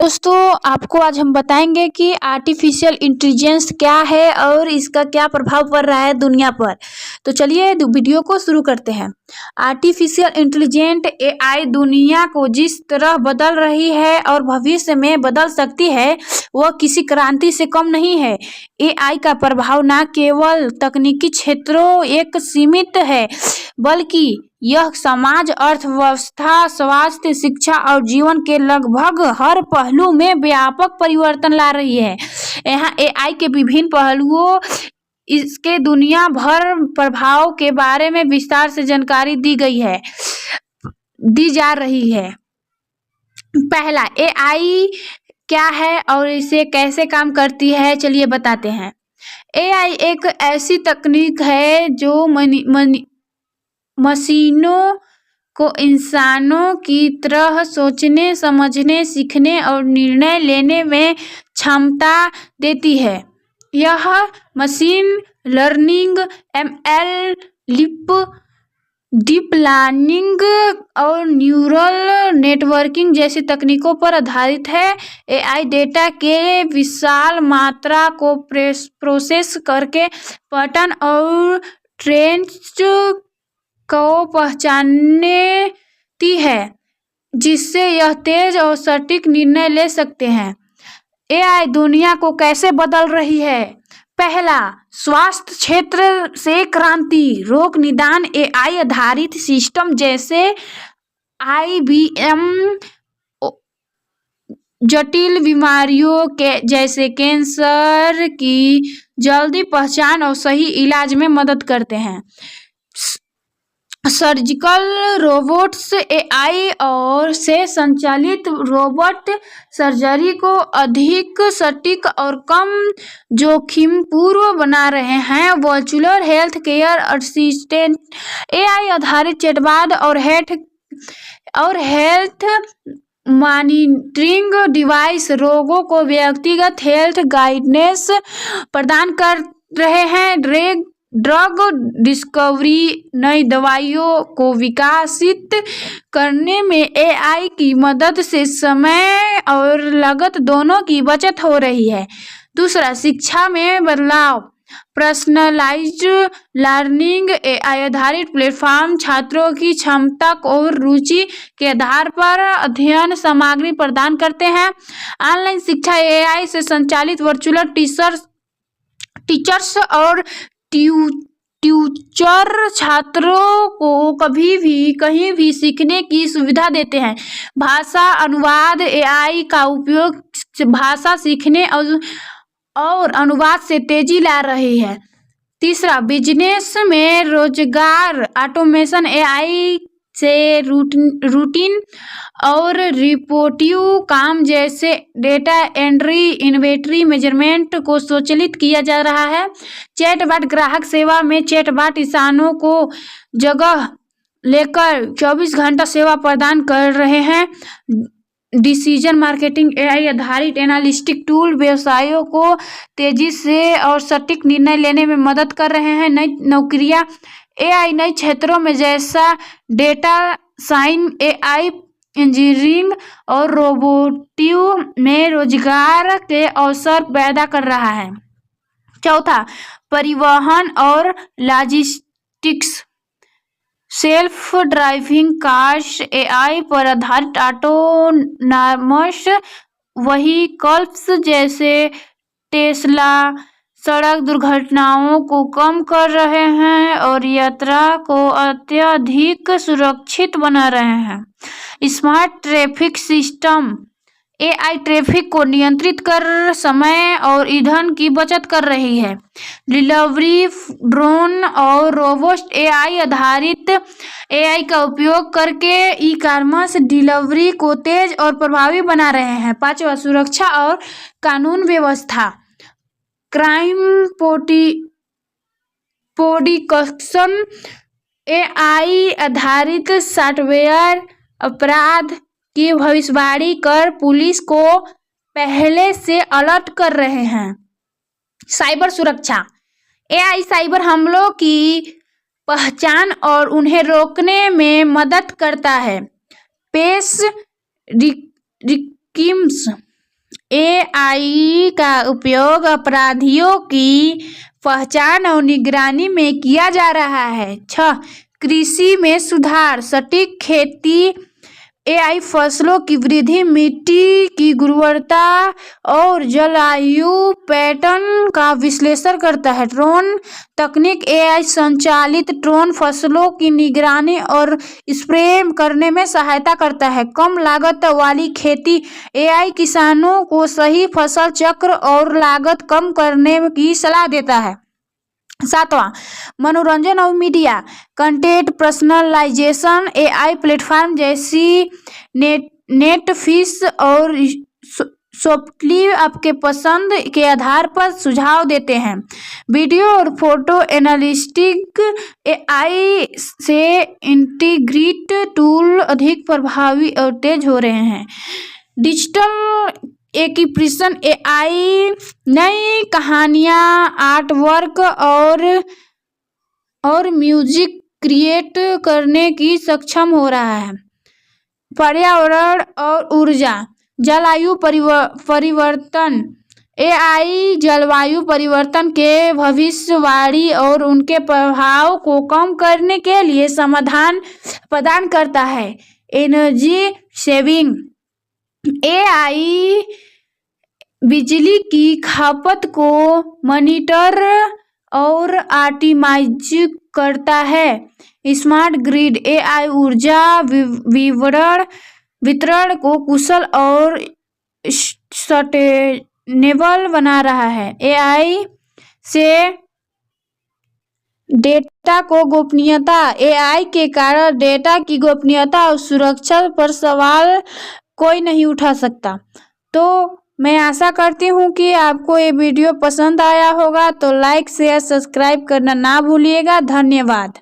दोस्तों आपको आज हम बताएंगे कि आर्टिफिशियल इंटेलिजेंस क्या है और इसका क्या प्रभाव पड़ रहा है दुनिया पर। तो चलिए वीडियो को शुरू करते हैं। आर्टिफिशियल इंटेलिजेंट एआई दुनिया को जिस तरह बदल रही है और भविष्य में बदल सकती है वह किसी क्रांति से कम नहीं है। एआई का प्रभाव न केवल तकनीकी क्षेत्रों एक सीमित है बल्कि यह समाज, अर्थव्यवस्था, स्वास्थ्य, शिक्षा और जीवन के लगभग हर पहलू में व्यापक परिवर्तन ला रही है। यहाँ एआई के विभिन्न पहलुओं इसके दुनिया भर प्रभाव के बारे में विस्तार से जानकारी दी जा रही है। पहला, एआई क्या है और इसे कैसे काम करती है, चलिए बताते हैं। एआई एक ऐसी तकनीक है जो मशीनों को इंसानों की तरह सोचने, समझने, सीखने और निर्णय लेने में क्षमता देती है। यह machine learning, ML, deep learning और न्यूरल नेटवर्किंग जैसी तकनीकों पर आधारित है। एआई डेटा के विशाल मात्रा को प्रोसेस करके पैटर्न और ट्रेंड्स को पहचानती है, जिससे यह तेज और सटीक निर्णय ले सकते हैं। एआई दुनिया को कैसे बदल रही है? पहला, स्वास्थ्य क्षेत्र से क्रांति। रोग निदान एआई आधारित सिस्टम जैसे आईवीएम जटिल बीमारियों के जैसे कैंसर की जल्दी पहचान और सही इलाज में मदद करते हैं। सर्जिकल रोबोट्स एआई और से संचालित रोबोट सर्जरी को अधिक सटीक और कम जोखिमपूर्ण बना रहे हैं। Virtual health care assistant AI आधारित चैटबॉट और हेल्थ मॉनिटरिंग डिवाइस रोगों को व्यक्तिगत हेल्थ गाइडेंस प्रदान कर रहे हैं। ड्रग डिस्कवरी नई दवाइयों को विकसित करने में एआई की मदद से समय और लागत दोनों की बचत हो रही है। दूसरा, शिक्षा में बदलाव। पर्सनलाइज्ड लर्निंग एआई आधारित प्लेटफॉर्म छात्रों की क्षमता और रुचि के आधार पर अध्ययन सामग्री प्रदान करते हैं। ऑनलाइन शिक्षा एआई से संचालित वर्चुअल टीचर्स और ट्यूटर छात्रों को कभी भी कहीं भी सीखने की सुविधा देते हैं। भाषा अनुवाद एआई का उपयोग भाषा सीखने और अनुवाद से तेजी ला रही है। तीसरा, बिजनेस में रोजगार। ऑटोमेशन एआई से रूटीन और रिपोर्टिव काम जैसे डेटा एंट्री, इन्वेंटरी मेजरमेंट को स्वचालित किया जा रहा है। चैटबॉट ग्राहक सेवा में चैटबॉट इंसानों को जगह लेकर 24 घंटा सेवा प्रदान कर रहे हैं। डिसीजन मार्केटिंग एआई आधारित एनालिटिक टूल व्यवसायों को तेजी से और सटीक निर्णय लेने में मदद कर रहे हैं। नई नौकरियां एआई नए क्षेत्रों में जैसा डेटा साइंस, एआई इंजीनियरिंग और रोबोटिक्स में रोजगार के अवसर पैदा कर रहा है। चौथा, परिवहन और logistics. Self driving cars AI पर आधारित ऑटोनॉमस व्हीकल्स जैसे टेस्ला सड़क दुर्घटनाओं को कम कर रहे हैं और यात्रा को अत्यधिक सुरक्षित बना रहे हैं। Smart traffic system AI traffic को नियंत्रित कर समय और ईंधन की बचत कर रही है। डिलीवरी ड्रोन और रोबोट एआई आधारित एआई का उपयोग करके ई-कॉमर्स डिलीवरी को तेज और प्रभावी बना रहे हैं। पांचवा, सुरक्षा और कानून व्यवस्था। क्राइम प्रेडिक्शन एआई आधारित सॉफ्टवेयर अपराध की भविष्यवाणी कर पुलिस को पहले से अलर्ट कर रहे हैं। साइबर सुरक्षा एआई साइबर हमलों की पहचान और उन्हें रोकने में मदद करता है। पेश रिक्विम्स AI का उपयोग अपराधियों की पहचान और निगरानी में किया जा रहा है। 6. कृषि में सुधार, सटीक खेती। AI फसलों की वृद्धि, मिट्टी की गुणवत्ता और जलवायु पैटर्न का विश्लेषण करता है। ड्रोन तकनीक, AI संचालित ड्रोन फसलों की निगरानी और स्प्रे करने में सहायता करता है। कम लागत वाली खेती, AI किसानों को सही फसल चक्र और लागत कम करने की सलाह देता है। 7वां, मनोरंजन और media content personalisation. AI platform जैसी नेटफ्लिक्स और शॉपिफाई आपके पसंद के आधार पर सुझाव देते हैं। वीडियो और फोटो एनालिटिक्स, AI से इंटीग्रेट टूल अधिक प्रभावी और तेज हो रहे हैं। डिजिटल एक्सप्रेशन, AI नई कहानियाँ, आर्ट वर्क और म्यूजिक क्रिएट करने की सक्षम हो रहा है। पर्यावरण और ऊर्जा, जलवायु परिवर्तन। AI जलवायु परिवर्तन के भविष्यवाणी और उनके प्रभाव को कम करने के लिए समाधान प्रदान करता है। एनर्जी सेविंग, AI बिजली की खपत को मॉनिटर और ऑप्टिमाइज करता है। स्मार्ट ग्रिड, AI ऊर्जा वितरण को कुशल और सस्टेनेबल बना रहा है। AI से डेटा को गोपनीयता, AI के कारण डेटा की गोपनीयता और सुरक्षा पर सवाल कोई नहीं उठा सकता। तो मैं आशा करती हूँ कि आपको ये वीडियो पसंद आया होगा, तो लाइक शेयर सब्सक्राइब करना ना भूलिएगा। धन्यवाद।